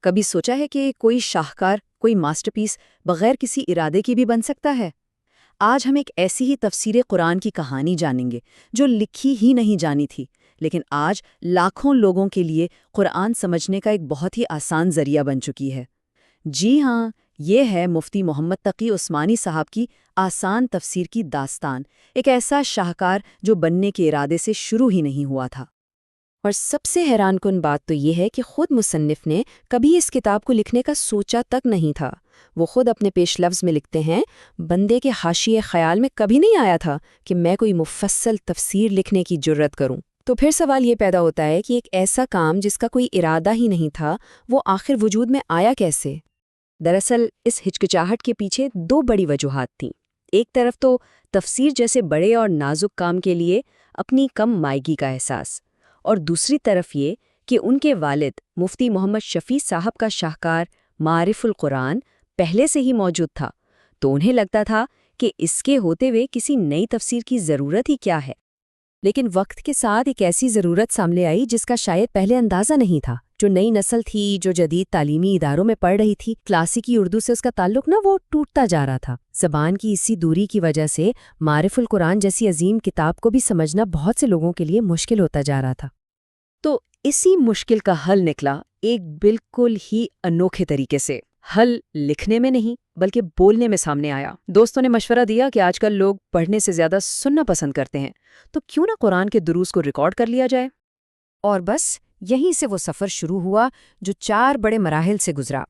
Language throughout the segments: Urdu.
کبھی سوچا ہے کہ کوئی شاہکار، کوئی ماسٹر پیس بغیر کسی ارادے کی بھی بن سکتا ہے؟ آج ہم ایک ایسی ہی تفسیر قرآن کی کہانی جانیں گے جو لکھی ہی نہیں جانی تھی، لیکن آج لاکھوں لوگوں کے لیے قرآن سمجھنے کا ایک بہت ہی آسان ذریعہ بن چکی ہے۔ جی ہاں، یہ ہے مفتی محمد تقی عثمانی صاحب کی آسان تفسیر کی داستان، ایک ایسا شاہکار جو بننے کے ارادے سے شروع ہی نہیں ہوا تھا۔ اور سب سے حیران کن بات تو یہ ہے کہ خود مصنف نے کبھی اس کتاب کو لکھنے کا سوچا تک نہیں تھا۔ وہ خود اپنے پیش لفظ میں لکھتے ہیں، بندے کے حاشیے خیال میں کبھی نہیں آیا تھا کہ میں کوئی مفصل تفسیر لکھنے کی جرت کروں۔ تو پھر سوال یہ پیدا ہوتا ہے کہ ایک ایسا کام جس کا کوئی ارادہ ہی نہیں تھا، وہ آخر وجود میں آیا کیسے؟ دراصل اس ہچکچاہٹ کے پیچھے دو بڑی وجوہات تھیں۔ ایک طرف تو تفسیر جیسے بڑے اور نازک کام کے لیے اپنی کم مائیگی کا احساس، اور دوسری طرف یہ کہ ان کے والد مفتی محمد شفیع صاحب کا شاہکار معارف القرآن پہلے سے ہی موجود تھا، تو انہیں لگتا تھا کہ اس کے ہوتے ہوئے کسی نئی تفسیر کی ضرورت ہی کیا ہے۔ لیکن وقت کے ساتھ ایک ایسی ضرورت سامنے آئی جس کا شاید پہلے اندازہ نہیں تھا۔ جو نئی نسل تھی، جو جدید تعلیمی اداروں میں پڑھ رہی تھی، کلاسیکی اردو سے اس کا تعلق وہ ٹوٹتا جا رہا تھا۔ زبان کی اسی دوری کی وجہ سے معارف القرآن جیسی عظیم کتاب کو بھی سمجھنا بہت سے لوگوں کے لیے مشکل ہوتا جا رہا تھا۔ تو اسی مشکل کا حل نکلا ایک بالکل ہی انوکھے طریقے سے۔ حل لکھنے میں نہیں بلکہ بولنے میں سامنے آیا۔ دوستوں نے مشورہ دیا کہ آج کل لوگ پڑھنے سے زیادہ سننا پسند کرتے ہیں، تو کیوں نہ قرآن کے دروس کو ریکارڈ کر لیا جائے۔ اور بس یہیں سے وہ سفر شروع ہوا جو 4 بڑے مراحل سے گزرا۔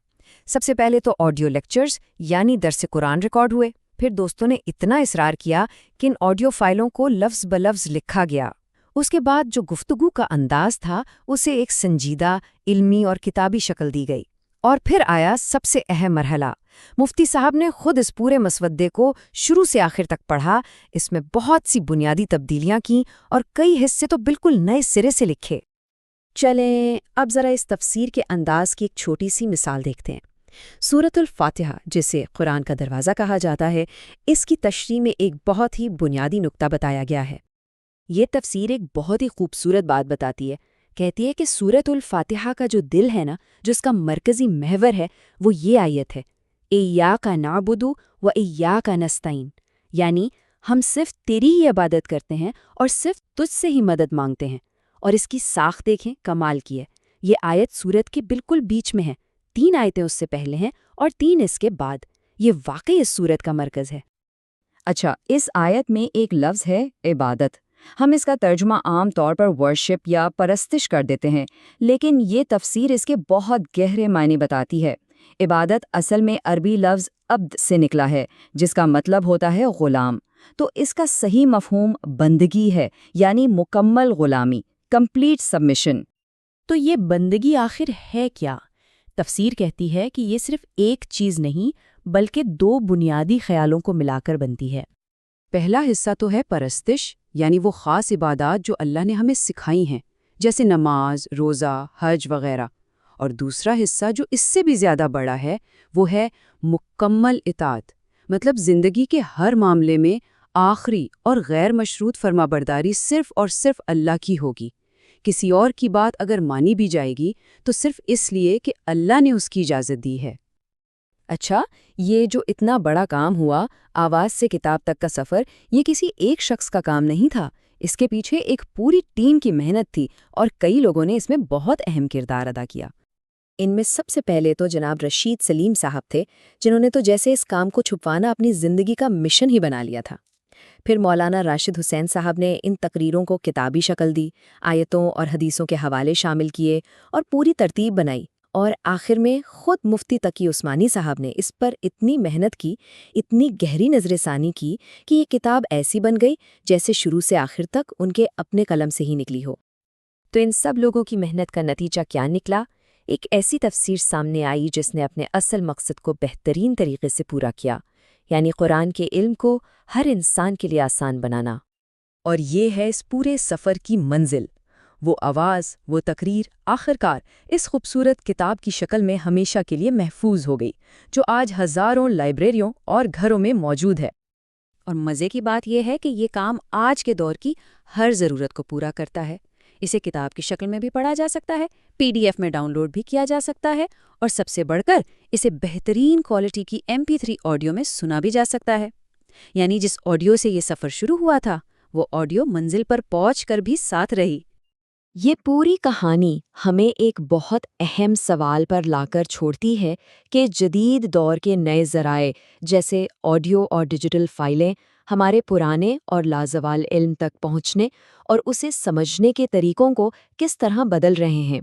سب سے پہلے تو آڈیو لیکچرز یعنی درس قرآن ریکارڈ ہوئے۔ پھر دوستوں نے اتنا اصرار کیا کہ ان آڈیو فائلوں کو لفظ بلفظ لکھا گیا۔ اس کے بعد جو گفتگو کا انداز تھا اسے ایک سنجیدہ، علمی اور کتابی شکل دی گئی۔ اور پھر آیا سب سے اہم مرحلہ۔ مفتی صاحب نے خود اس پورے مسودے کو شروع سے آخر تک پڑھا، اس میں بہت سی بنیادی تبدیلیاں کیں اور کئی حصے تو بالکل نئے سرے سے لکھے۔ چلیں اب ذرا اس تفسیر کے انداز کی ایک چھوٹی سی مثال دیکھتے ہیں۔ سورۃ الفاتحہ، جسے قرآن کا دروازہ کہا جاتا ہے، اس کی تشریح میں ایک بہت ہی بنیادی نکتہ بتایا گیا ہے۔ یہ تفسیر ایک بہت ہی خوبصورت بات بتاتی ہے، کہتی ہے کہ سورۃ الفاتحہ کا جو دل ہے نا، جو اس کا مرکزی محور ہے، وہ یہ آیت ہے، ایاک نعبد و ایاک نستعین، یعنی ہم صرف تیری ہی عبادت کرتے ہیں اور صرف تجھ سے ہی مدد مانگتے ہیں۔ اور اس کی ساخت دیکھیں، کمال کی ہے۔ یہ آیت سورت کے بالکل بیچ میں ہے، 3 آیتیں اس سے پہلے ہیں اور 3 اس کے بعد۔ یہ واقعی اس سورت کا مرکز ہے۔ اچھا، اس آیت میں ایک لفظ ہے عبادت۔ ہم اس کا ترجمہ عام طور پر ورشپ یا پرستش کر دیتے ہیں، لیکن یہ تفسیر اس کے بہت گہرے معنی بتاتی ہے۔ عبادت اصل میں عربی لفظ عبد سے نکلا ہے، جس کا مطلب ہوتا ہے غلام۔ تو اس کا صحیح مفہوم بندگی ہے، یعنی مکمل غلامی، کمپلیٹ سبمیشن۔ تو یہ بندگی آخر ہے کیا؟ تفسیر کہتی ہے کہ یہ صرف ایک چیز نہیں بلکہ 2 بنیادی خیالوں کو ملا کر بنتی ہے۔ پہلا حصہ تو ہے پرستش، یعنی وہ خاص عبادات جو اللہ نے ہمیں سکھائی ہیں، جیسے نماز، روزہ، حج وغیرہ۔ اور دوسرا حصہ جو اس سے بھی زیادہ بڑا ہے، وہ ہے مکمل اطاعت، مطلب زندگی کے ہر معاملے میں آخری اور غیر مشروط فرمانبرداری صرف اور صرف اللہ کی ہوگی۔ کسی اور کی بات اگر مانی بھی جائے گی تو صرف اس لیے کہ اللہ نے اس کی اجازت دی ہے۔ اچھا، یہ جو اتنا بڑا کام ہوا، آواز سے کتاب تک کا سفر، یہ کسی ایک شخص کا کام نہیں تھا۔ اس کے پیچھے ایک پوری ٹیم کی محنت تھی اور کئی لوگوں نے اس میں بہت اہم کردار ادا کیا۔ ان میں سب سے پہلے تو جناب رشید سلیم صاحب تھے، جنہوں نے تو جیسے اس کام کو چھپوانا اپنی زندگی کا مشن ہی بنا لیا تھا۔ پھر مولانا راشد حسین صاحب نے ان تقریروں کو کتابی شکل دی، آیتوں اور حدیثوں کے حوالے شامل کیے اور پوری ترتیب بنائی۔ اور آخر میں خود مفتی تقی عثمانی صاحب نے اس پر اتنی محنت کی، اتنی گہری نظر ثانی کی کہ یہ کتاب ایسی بن گئی جیسے شروع سے آخر تک ان کے اپنے قلم سے ہی نکلی ہو۔ تو ان سب لوگوں کی محنت کا نتیجہ کیا نکلا؟ ایک ایسی تفسیر سامنے آئی جس نے اپنے اصل مقصد کو بہترین طریقے سے پورا کیا، یعنی قرآن کے علم کو ہر انسان کے لیے آسان بنانا۔ اور یہ ہے اس پورے سفر کی منزل، وہ آواز، وہ تقریر، آخرکار اس خوبصورت کتاب کی شکل میں ہمیشہ کے لیے محفوظ ہو گئی، جو آج ہزاروں لائبریریوں اور گھروں میں موجود ہے۔ اور مزے کی بات یہ ہے کہ یہ کام آج کے دور کی ہر ضرورت کو پورا کرتا ہے۔ اسے کتاب کی شکل میں بھی پڑھا جا سکتا ہے، PDF میں ڈاؤن لوڈ بھی کیا جا سکتا ہے، اور سب سے بڑھ کر اسے بہترین کوالٹی کی MP3 آڈیو میں سنا بھی جا سکتا ہے۔ یعنی جس آڈیو سے یہ سفر شروع ہوا تھا، وہ آڈیو منزل پر پہنچ کر بھی ساتھ رہی۔ یہ پوری کہانی ہمیں ایک بہت اہم سوال پر لا کر چھوڑتی ہے کہ جدید دور کے نئے ذرائع جیسے آڈیو اور ڈیجیٹل فائلیں ہمارے پرانے اور لازوال علم تک پہنچنے اور اسے سمجھنے کے طریقوں کو کس طرح بدل رہے ہیں۔